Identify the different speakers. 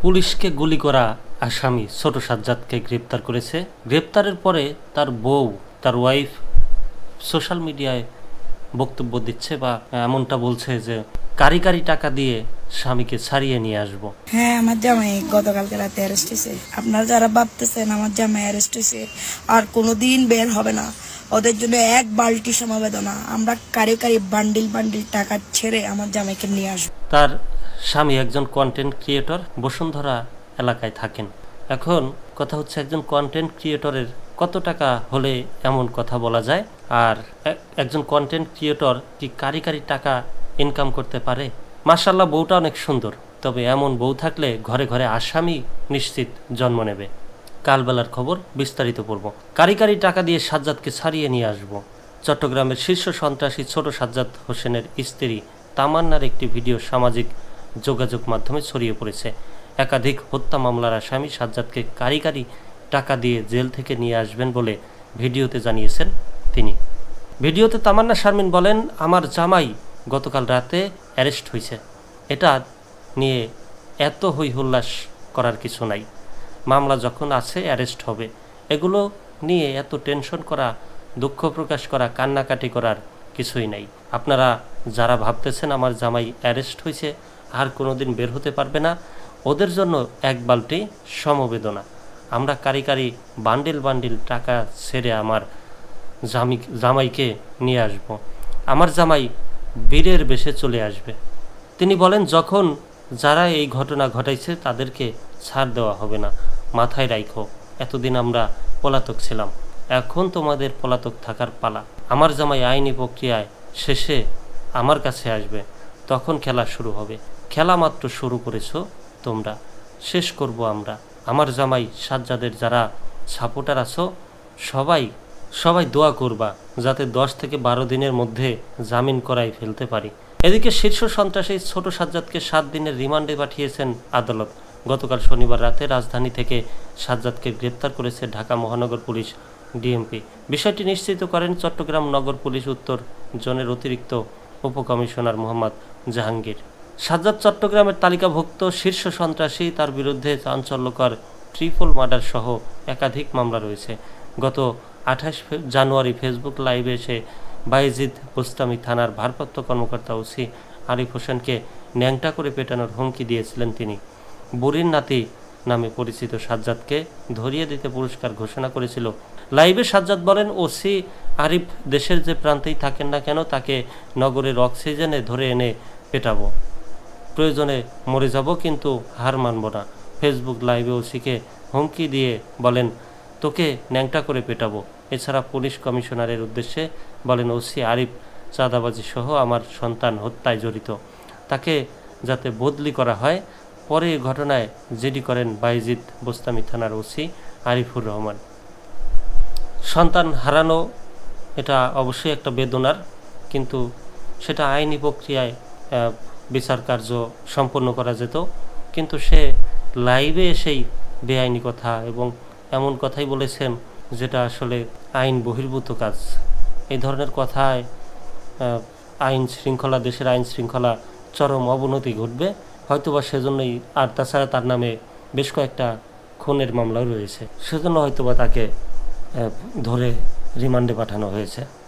Speaker 1: পুলিশকে গুলি করা আসামি ছোট সাজ্জাদকে গ্রেপ্তার করেছে। গ্রেপ্তারের পরে তার বউ, তার ওয়াইফ সোশ্যাল মিডিয়ায় বক্তব্য দিচ্ছে বা এমনটা বলছে যে কারি কারি টাকা দিয়ে স্বামীকে ছাড়িয়ে নিয়ে আসবো।
Speaker 2: হ্যাঁ, আমার জামাই গতকালকে রাতে অ্যারেস্ট হয়েছে। আপনারা যারা ভাবতেছেন আমার জামাই অ্যারেস্ট হয়েছে আর কোনোদিন বের হবে না, ওদের জন্য এক বালতি সমবেদনা। আমরা কারি কারি বান্ডিল বান্ডিল টাকা ছেড়ে আমার জামাইকে নিয়ে আসবো।
Speaker 1: তার স্বামী একজন কন্টেন্ট ক্রিয়েটর, বসুন্ধরা এলাকায় থাকেন। এখন কথা হচ্ছে, একজন কন্টেন্ট ক্রিয়েটরের কত টাকা হলে এমন কথা বলা যায়? আর একজন কন্টেন্ট ক্রিয়েটর কি কারি কারি টাকা ইনকাম করতে পারে? মাশাআল্লাহ, বউটা অনেক সুন্দর, তবে এমন বউ থাকলে ঘরে ঘরে আসামি নিশ্চিত জন্ম নেবে। কালবেলার খবর, বিস্তারিত পড়ব। কারি কারি টাকা দিয়ে সাজ্জাদকে ছাড়িয়ে নিয়ে আসব। চট্টগ্রামের শীর্ষ সন্ত্রাসী ছোট সাজ্জাদ হোসেনের স্ত্রী তামান্নার একটি ভিডিও সামাজিক যোগাযোগ মাধ্যমে ছড়িয়ে পড়েছে। একাধিক হত্যা মামলার আসামি সাজ্জাদকে কারি কারি টাকা দিয়ে জেল থেকে নিয়ে আসবেন বলে ভিডিওতে জানিয়েছেন তিনি। ভিডিওতে তামান্না শারমিন বলেন, আমার জামাই গতকাল রাতে অ্যারেস্ট হয়েছে। এটা নিয়ে এত হই হুল্লাস করার কিছু নাই। মামলা যখন আছে অ্যারেস্ট হবে, এগুলো নিয়ে এত টেনশন করা, দুঃখ প্রকাশ করা, কান্নাকাটি করার কিছুই নাই। আপনারা যারা ভাবতেছেন আমার জামাই অ্যারেস্ট হয়েছে আর কোনোদিন বের হতে পারবে না, ওদের জন্য এক বালতি সমবেদনা। আমরা কারি কারি বান্ডিল বান্ডিল টাকা ছেড়ে আমার জামাইকে নিয়ে আসব। আমার জামাই বীরের বেশে চলে আসবে। তিনি বলেন, যখন যারা এই ঘটনা ঘটাইছে তাদেরকে ছাড় দেওয়া হবে না, মাথায় রাখো। এতদিন আমরা পলাতক ছিলাম, এখন তোমাদের পলাতক থাকার পালা। আমার জামাই আইনি প্রক্রিয়ায় শেষে আমার কাছে আসবে, তখন খেলা শুরু হবে। খেলা মাত্র শুরু করেছো তোমরা, শেষ করব আমরা। আমার জামাই সাজ্জাদের যারা সাপোর্টার আছো সবাই দোয়া করবা যাতে 10 থেকে 12 দিনের মধ্যে জামিন করাই ফেলতে পারি। এদিকে শীর্ষ সন্ত্রাসী ছোট সাজ্জাদকে 7 দিনের রিমান্ডে পাঠিয়েছেন আদালত। গতকাল শনিবার রাতে রাজধানী থেকে সাজ্জাদকে গ্রেপ্তার করেছে ঢাকা মহানগর পুলিশ ডিএমপি। বিষয়টি নিশ্চিত করেন চট্টগ্রাম নগর পুলিশ উত্তর জোনের অতিরিক্ত উপকমিশনার মোহাম্মদ জাহাঙ্গীর। সাজ্জাদ চট্টগ্রামের তালিকাভুক্ত শীর্ষ সন্ত্রাসী। তার বিরুদ্ধে চাঞ্চল্যকর ট্রিপল মার্ডার সহ একাধিক মামলা রয়েছে। গত 28 জানুয়ারি ফেসবুক লাইভে এসে বাইজিদ বোস্তামি থানার ভারপ্রাপ্ত কর্মকর্তা ওসি আরিফ হোসেনকে ন্যাংটা করে পেটানোর হুমকি দিয়েছিলেন তিনি। বুড়ির নাতি নামে পরিচিত সাজ্জাদকে ধরিয়ে দিতে পুরস্কার ঘোষণা করেছিল। লাইভে সাজ্জাদ বলেন, ওসি আরিফ দেশের যে প্রান্তেই থাকেন না কেন তাকে নগরের অক্সিজেনে ধরে এনে পেটাবো, প্রয়োজনে মরে যাব, কিন্তু হার মানব না। ফেসবুক লাইভে ওসিকে হুমকি দিয়ে বলেন, তোকে ন্যাংটা করে পেটাবো। এছাড়া পুলিশ কমিশনারের উদ্দেশ্যে বলেন, ওসি আরিফ চাঁদাবাজি সহ আমার সন্তান হত্যায় জড়িত, তাকে যাতে বদলি করা হয়। পরে ঘটনায় জিডি করেন বাইজিদ বোস্তামি থানার ওসি আরিফুর রহমান। সন্তান হারানো এটা অবশ্যই একটা বেদনার, কিন্তু সেটা আইনি প্রক্রিয়ায় বিচার কার্য সম্পন্ন করা যেত। কিন্তু সে লাইভে এসেই বেআইনি কথা এবং এমন কথাই বলেছেন যেটা আসলে আইন বহির্ভূত কাজ। এই ধরনের কথায় দেশের আইন শৃঙ্খলা চরম অবনতি ঘটবে হয়তোবা, সেজন্যই। আর তাছাড়া তার নামে বেশ কয়েকটা খুনের মামলাও রয়েছে, সেজন্য হয়তোবা তাকে ধরে রিমান্ডে পাঠানো হয়েছে।